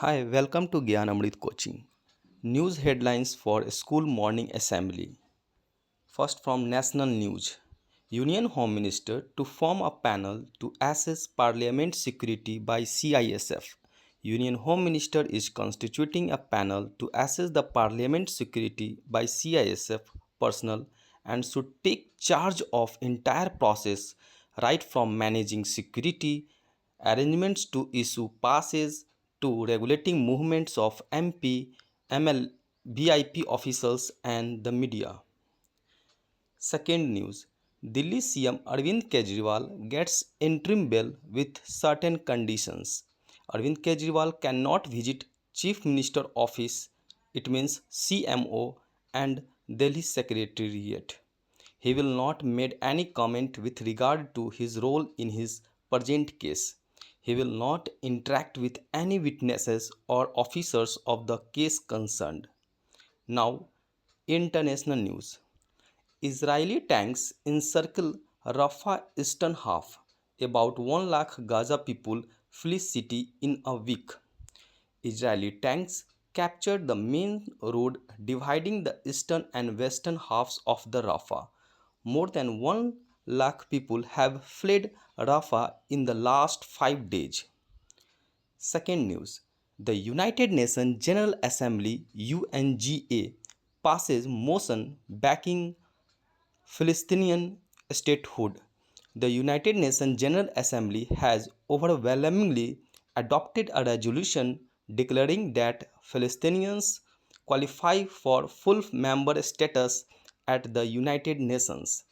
Hi, welcome to Gyan Amrit coaching. News headlines for school morning assembly. First from national news. Union Home Minister to form a panel to assess parliament security by CISF. Union Home Minister is constituting a panel to assess the parliament security by CISF personnel and should take charge of entire process right from managing security arrangements to issue passes to regulating movements of MP, ML, VIP officials and the media. Second news. Delhi CM Arvind Kejriwal gets interim bail with certain conditions. Arvind Kejriwal cannot visit Chief Minister Office, it means CMO, and Delhi Secretariat. He will not make any comment with regard to his role in his present case. He will not interact with any witnesses or officers of the case concerned. Now, international news. Israeli tanks encircle Rafah eastern half. About 1 lakh Gaza people flee city in a week. Israeli tanks captured the main road dividing the eastern and western halves of the Rafah. More than 1 lakh people have fled Rafah in the last 5 days. Second news. The United Nations General Assembly UNGA passes motion backing Palestinian statehood. The United Nations General Assembly has overwhelmingly adopted a resolution declaring that Palestinians qualify for full member status at the United Nations.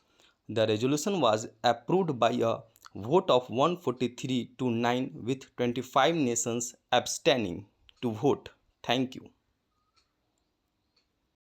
The resolution was approved by a vote of 143 to 9 with 25 nations abstaining to vote. Thank you.